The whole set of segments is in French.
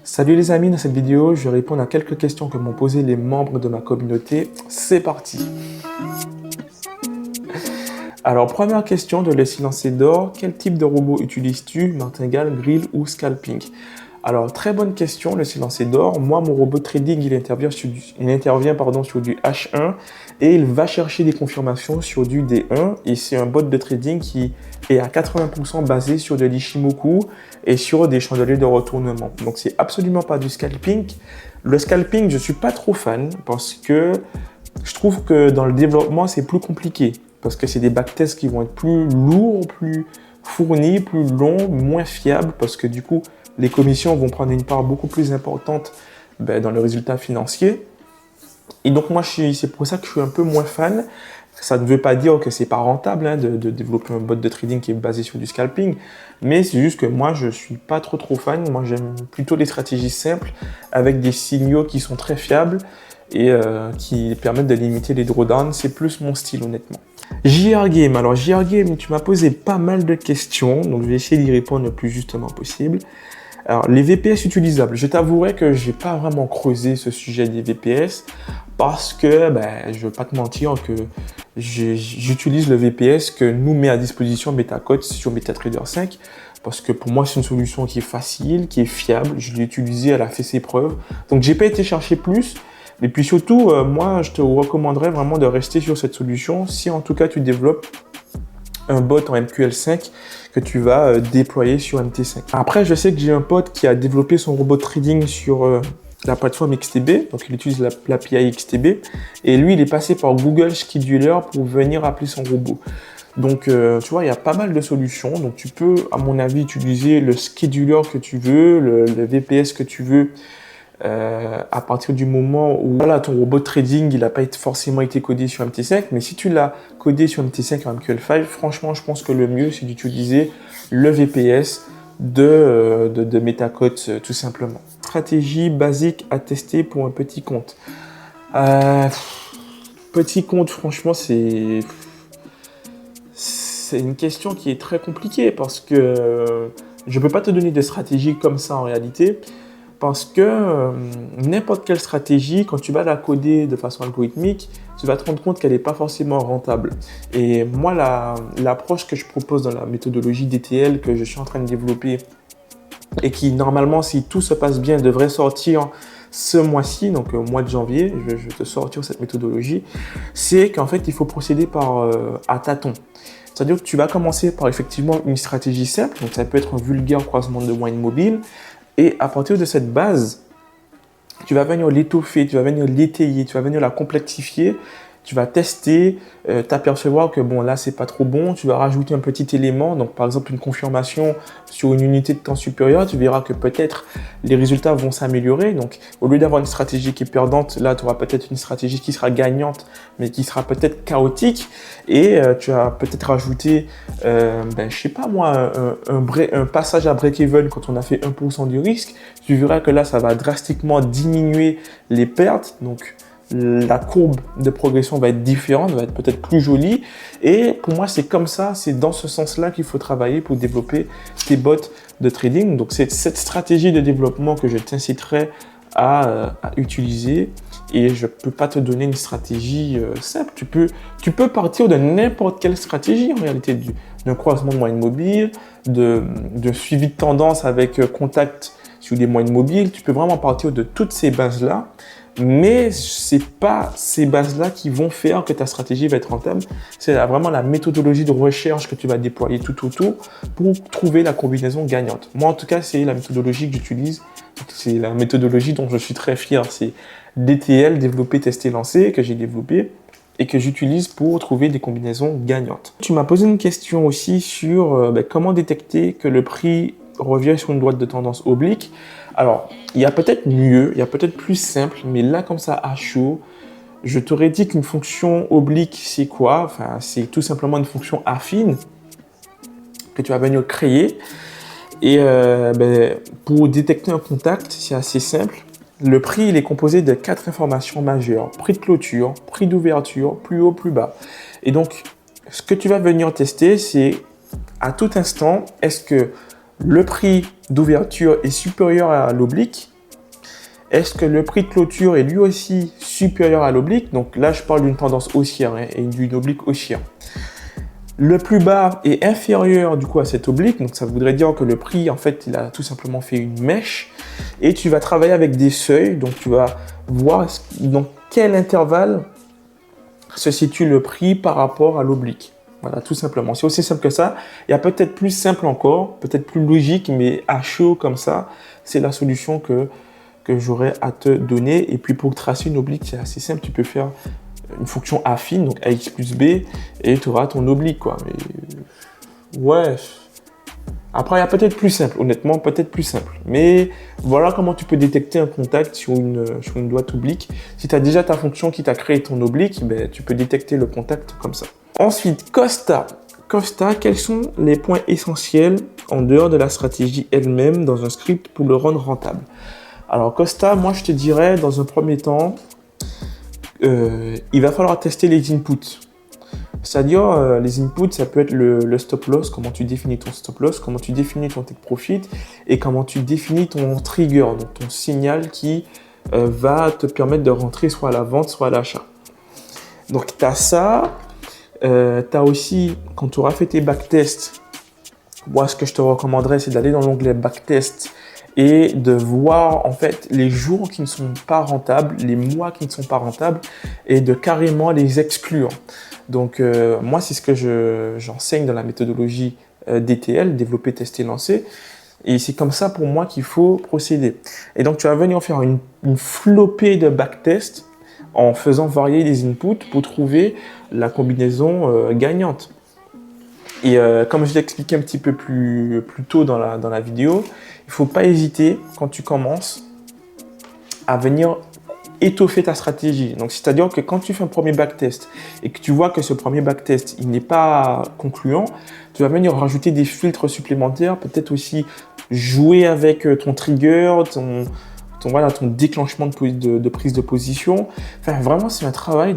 Salut les amis, dans cette vidéo, je vais répondre à quelques questions que m'ont posées les membres de ma communauté. C'est parti! Alors, première question de Le Silencieux d'Or, quel type de robot utilises-tu? Martingale, grill ou scalping? Alors, très bonne question, Le Silencieux d'Or. Moi, mon robot de trading, il intervient sur du H1 et il va chercher des confirmations sur du D1. Et c'est un bot de trading qui est à 80% basé sur de l'Ishimoku et sur des chandeliers de retournement. Donc, c'est absolument pas du scalping. Le scalping, je suis pas trop fan parce que je trouve que dans le développement, c'est plus compliqué. Parce que c'est des backtests qui vont être plus lourds, plus fournis, plus longs, moins fiables. Parce que du coup, les commissions vont prendre une part beaucoup plus importante dans le résultat financier. Et donc moi, c'est pour ça que je suis un peu moins fan. Ça ne veut pas dire que c'est pas rentable de développer un bot de trading qui est basé sur du scalping. Mais c'est juste que moi, je suis pas trop fan. Moi, j'aime plutôt les stratégies simples avec des signaux qui sont très fiables et qui permettent de limiter les drawdowns. C'est plus mon style, honnêtement. JR Game. Alors, JR Game, tu m'as posé pas mal de questions, donc je vais essayer d'y répondre le plus justement possible. Alors, les VPS utilisables. Je t'avouerai que j'ai pas vraiment creusé ce sujet des VPS parce que, je vais pas te mentir que j'utilise le VPS que nous met à disposition MetaCodes sur MetaTrader 5 parce que pour moi, c'est une solution qui est facile, qui est fiable. Je l'ai utilisée, elle a fait ses preuves. Donc, j'ai pas été chercher plus. Et puis surtout, moi, je te recommanderais vraiment de rester sur cette solution si en tout cas tu développes un bot en MQL5 que tu vas déployer sur MT5. Après, je sais que j'ai un pote qui a développé son robot de trading sur la plateforme XTB, donc il utilise l'API XTB, et lui, il est passé par Google Scheduler pour venir appeler son robot. Donc, tu vois, il y a pas mal de solutions. Donc, tu peux, à mon avis, utiliser le scheduler que tu veux, le VPS que tu veux, à partir du moment où voilà, ton robot de trading il n'a pas forcément été codé sur MT5, mais si tu l'as codé sur MT5 en MQL5, franchement je pense que le mieux c'est d'utiliser le VPS de MetaCodes tout simplement. Stratégie basique à tester pour un petit compte. Petit compte, franchement c'est une question qui est très compliquée parce que je ne peux pas te donner de stratégie comme ça en réalité. Parce que n'importe quelle stratégie, quand tu vas la coder de façon algorithmique, tu vas te rendre compte qu'elle n'est pas forcément rentable. Et moi, l'approche que je propose dans la méthodologie DTL que je suis en train de développer et qui, normalement, si tout se passe bien, devrait sortir ce mois-ci, donc au mois de janvier, je vais te sortir cette méthodologie, c'est qu'en fait, il faut procéder à tâtons. C'est-à-dire que tu vas commencer par effectivement une stratégie simple, donc ça peut être un vulgaire croisement de moyenne mobile. Et à partir de cette base, tu vas venir l'étoffer, tu vas venir l'étayer, tu vas venir la complexifier, tu vas tester, t'apercevoir que bon là c'est pas trop bon, tu vas rajouter un petit élément, donc par exemple une confirmation sur une unité de temps supérieure, tu verras que peut-être les résultats vont s'améliorer. Donc au lieu d'avoir une stratégie qui est perdante, là tu auras peut-être une stratégie qui sera gagnante, mais qui sera peut-être chaotique, et tu vas peut-être rajouter, je sais pas moi, un passage à break-even quand on a fait 1% du risque, tu verras que là ça va drastiquement diminuer les pertes, donc la courbe de progression va être différente, va être peut-être plus jolie. Et pour moi, c'est comme ça, c'est dans ce sens-là qu'il faut travailler pour développer tes bots de trading. Donc, c'est cette stratégie de développement que je t'inciterai à utiliser. Et je ne peux pas te donner une stratégie simple. Tu peux partir de n'importe quelle stratégie, en réalité, d'un croisement de moyenne mobile, de suivi de tendance avec contact sur des moyennes mobiles. Tu peux vraiment partir de toutes ces bases-là. Mais ce n'est pas ces bases-là qui vont faire que ta stratégie va être rentable. C'est vraiment la méthodologie de recherche que tu vas déployer tout autour pour trouver la combinaison gagnante. Moi, en tout cas, c'est la méthodologie que j'utilise. C'est la méthodologie dont je suis très fier. C'est DTL, développer, tester, lancer, que j'ai développé et que j'utilise pour trouver des combinaisons gagnantes. Tu m'as posé une question aussi sur comment détecter que le prix revient sur une droite de tendance oblique. Alors, il y a peut-être mieux, il y a peut-être plus simple, mais là, comme ça, à chaud, je t'aurais dit qu'une fonction oblique, c'est quoi? Enfin, c'est tout simplement une fonction affine que tu vas venir créer. Et pour détecter un contact, c'est assez simple. Le prix, il est composé de 4 informations majeures. Prix de clôture, prix d'ouverture, plus haut, plus bas. Et donc, ce que tu vas venir tester, c'est à tout instant, est-ce que le prix d'ouverture est supérieur à l'oblique Est-ce que le prix de clôture est lui aussi supérieur à l'oblique? Donc là, je parle d'une tendance haussière et d'une oblique haussière. Le plus bas est inférieur du coup à cette oblique, donc ça voudrait dire que le prix, en fait, il a tout simplement fait une mèche. Et tu vas travailler avec des seuils, donc tu vas voir dans quel intervalle se situe le prix par rapport à l'oblique. Voilà, tout simplement. C'est aussi simple que ça. Il y a peut-être plus simple encore, peut-être plus logique, mais à chaud comme ça, c'est la solution que j'aurais à te donner. Et puis pour tracer une oblique, c'est assez simple. Tu peux faire une fonction affine, donc ax plus b, et tu auras ton oblique, quoi. Mais ouais. Après, il y a peut-être plus simple, honnêtement, peut-être plus simple. Mais voilà comment tu peux détecter un contact sur une droite oblique. Si tu as déjà ta fonction qui t'a créé ton oblique, ben, tu peux détecter le contact comme ça. Ensuite, Costa. Costa, quels sont les points essentiels en dehors de la stratégie elle-même dans un script pour le rendre rentable? Alors, Costa, moi, je te dirais, dans un premier temps, il va falloir tester les inputs. C'est-à-dire, les inputs, ça peut être le stop loss, comment tu définis ton stop loss, comment tu définis ton take profit et comment tu définis ton trigger, donc ton signal qui va te permettre de rentrer soit à la vente, soit à l'achat. Donc, tu as ça. Tu as aussi, quand tu auras fait tes backtests, moi, ce que je te recommanderais, c'est d'aller dans l'onglet backtest et de voir en fait les jours qui ne sont pas rentables, les mois qui ne sont pas rentables et de carrément les exclure. Donc, moi, c'est ce que j'enseigne dans la méthodologie DTL, développer, tester, lancer. Et c'est comme ça pour moi qu'il faut procéder. Et donc, tu vas venir faire une flopée de backtest en faisant varier les inputs pour trouver la combinaison gagnante. Et comme je l'ai expliqué un petit peu plus tôt dans la vidéo, il ne faut pas hésiter quand tu commences à venir étoffer ta stratégie. Donc, c'est-à-dire que quand tu fais un premier backtest et que tu vois que ce premier backtest il n'est pas concluant, tu vas venir rajouter des filtres supplémentaires, peut-être aussi jouer avec ton trigger, ton déclenchement de prise de position. Enfin, vraiment, c'est un travail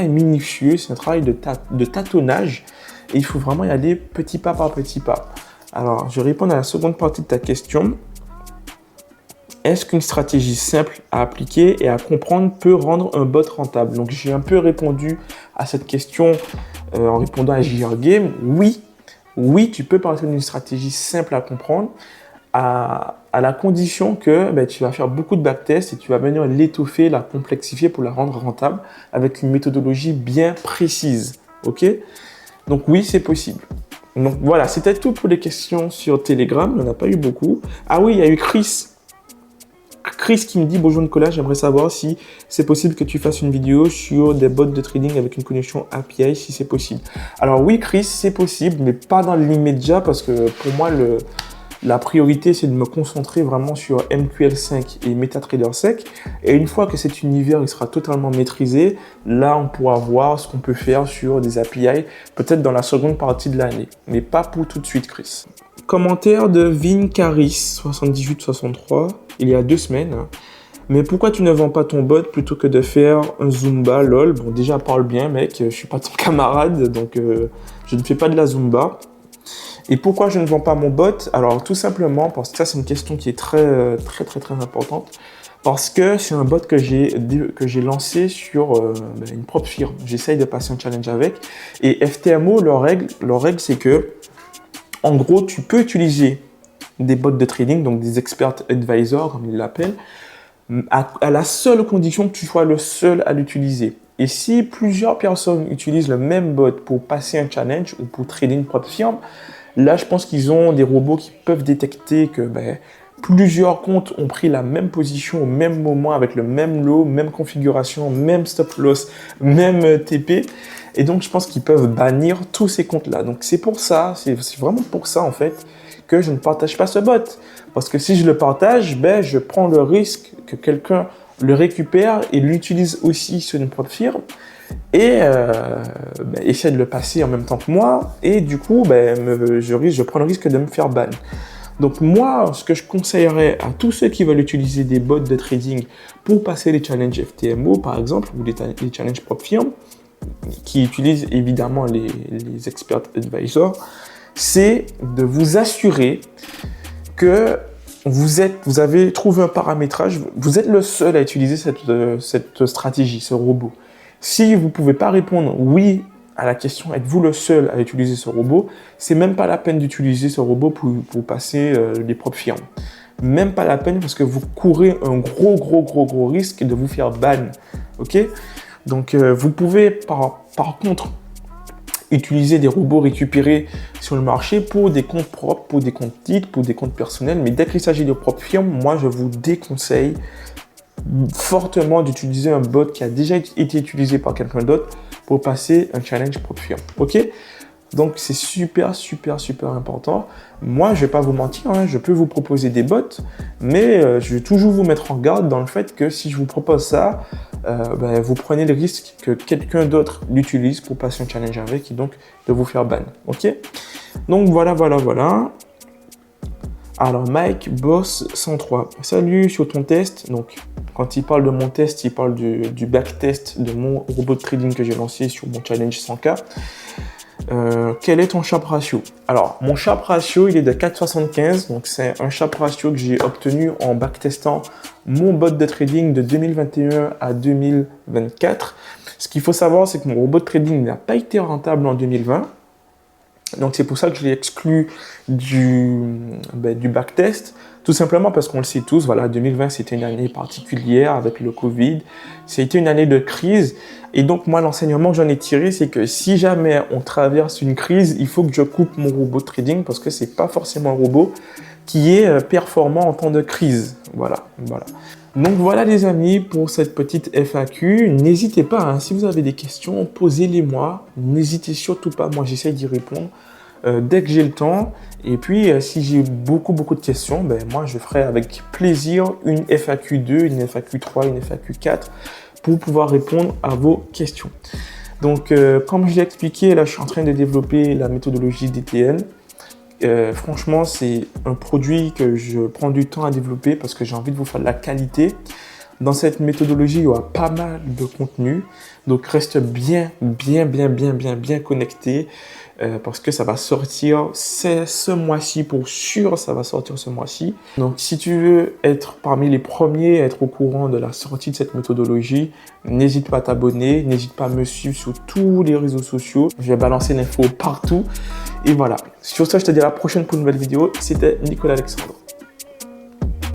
minutieux, c'est un travail de tâtonnage et il faut vraiment y aller petit pas par petit pas. Alors, je réponds à la seconde partie de ta question. Est-ce qu'une stratégie simple à appliquer et à comprendre peut rendre un bot rentable? Donc, j'ai un peu répondu à cette question en répondant à JR Game. Oui, tu peux partir d'une stratégie simple à comprendre à la condition que tu vas faire beaucoup de backtests et tu vas venir l'étoffer, la complexifier pour la rendre rentable avec une méthodologie bien précise. Ok? Donc, oui, c'est possible. Donc, voilà, c'était tout pour les questions sur Telegram. Il n'y en a pas eu beaucoup. Ah oui, il y a eu Chris qui me dit « Bonjour Nicolas, j'aimerais savoir si c'est possible que tu fasses une vidéo sur des bots de trading avec une connexion API, si c'est possible. » Alors oui Chris, c'est possible, mais pas dans l'immédiat parce que pour moi, la priorité, c'est de me concentrer vraiment sur MQL5 et MetaTrader 5. Et une fois que cet univers il sera totalement maîtrisé, là, on pourra voir ce qu'on peut faire sur des API, peut-être dans la seconde partie de l'année, mais pas pour tout de suite Chris. Commentaire de Vincaris7863, il y a 2 semaines. Mais pourquoi tu ne vends pas ton bot plutôt que de faire un Zumba, lol? Bon, déjà, parle bien, mec, je suis pas ton camarade, donc je ne fais pas de la Zumba. Et pourquoi je ne vends pas mon bot? Alors, tout simplement, parce que ça, c'est une question qui est très importante. Parce que c'est un bot que j'ai lancé sur une propre firme. J'essaye de passer un challenge avec. Et FTMO, leur règle, c'est que en gros, tu peux utiliser des bots de trading, donc des expert advisors, comme ils l'appellent, à la seule condition que tu sois le seul à l'utiliser. Et si plusieurs personnes utilisent le même bot pour passer un challenge ou pour trader une propre firme, là, je pense qu'ils ont des robots qui peuvent détecter que plusieurs comptes ont pris la même position au même moment avec le même lot, même configuration, même stop loss, même TP. Et donc, je pense qu'ils peuvent bannir tous ces comptes-là. Donc, c'est pour ça, c'est vraiment pour ça, en fait, que je ne partage pas ce bot. Parce que si je le partage, je prends le risque que quelqu'un le récupère et l'utilise aussi sur une propre firme et essaie de le passer en même temps que moi. Et du coup, je prends le risque de me faire ban. Donc, moi, ce que je conseillerais à tous ceux qui veulent utiliser des bots de trading pour passer les challenges FTMO, par exemple, ou les challenges propre firme, qui utilisent évidemment les expert advisors, c'est de vous assurer que vous avez trouvé un paramétrage, vous êtes le seul à utiliser cette stratégie, ce robot. Si vous ne pouvez pas répondre oui à la question, êtes-vous le seul à utiliser ce robot, c'est même pas la peine d'utiliser ce robot pour passer les propres firmes. Même pas la peine parce que vous courez un gros risque de vous faire ban. Ok? Donc, vous pouvez par contre utiliser des robots récupérés sur le marché pour des comptes propres, pour des comptes titres, pour des comptes personnels. Mais dès qu'il s'agit de propres firmes, moi, je vous déconseille fortement d'utiliser un bot qui a déjà été utilisé par quelqu'un d'autre pour passer un challenge propre firme. Ok? Donc, c'est super important. Moi, je ne vais pas vous mentir, hein, je peux vous proposer des bots, mais je vais toujours vous mettre en garde dans le fait que si je vous propose ça, vous prenez le risque que quelqu'un d'autre l'utilise pour passer un challenge avec et donc de vous faire ban. Ok? Donc, voilà. Alors, Mike Boss 103. Salut sur ton test. Donc, quand il parle de mon test, il parle du backtest de mon robot de trading que j'ai lancé sur mon challenge 100K. Quel est ton Sharpe ratio? Alors, mon Sharpe ratio, il est de 4,75. Donc, c'est un Sharpe ratio que j'ai obtenu en backtestant mon bot de trading de 2021 à 2024. Ce qu'il faut savoir, c'est que mon robot de trading n'a pas été rentable en 2020. Donc, c'est pour ça que je l'ai exclu du backtest. Tout simplement parce qu'on le sait tous, voilà, 2020, c'était une année particulière avec le Covid. C'était une année de crise. Et donc, moi, l'enseignement que j'en ai tiré, c'est que si jamais on traverse une crise, il faut que je coupe mon robot de trading parce que c'est pas forcément un robot qui est performant en temps de crise. Voilà. Donc, voilà, les amis, pour cette petite FAQ. N'hésitez pas, hein, si vous avez des questions, posez-les-moi. N'hésitez surtout pas. Moi, j'essaie d'y répondre dès que j'ai le temps. Et puis, si j'ai beaucoup de questions, moi, je ferai avec plaisir une FAQ 2, une FAQ 3, une FAQ 4 pour pouvoir répondre à vos questions. Donc, comme je l'ai expliqué, là, je suis en train de développer la méthodologie DTN. Franchement, c'est un produit que je prends du temps à développer parce que j'ai envie de vous faire de la qualité. Dans cette méthodologie, il y aura pas mal de contenu. Donc, reste bien connecté parce que ça va sortir ce mois-ci pour sûr. Ça va sortir ce mois-ci. Donc, si tu veux être parmi les premiers à être au courant de la sortie de cette méthodologie, n'hésite pas à t'abonner. N'hésite pas à me suivre sur tous les réseaux sociaux. Je vais balancer l'info partout. Et voilà. Sur ça, je te dis à la prochaine pour une nouvelle vidéo. C'était Nicolas Alexandre.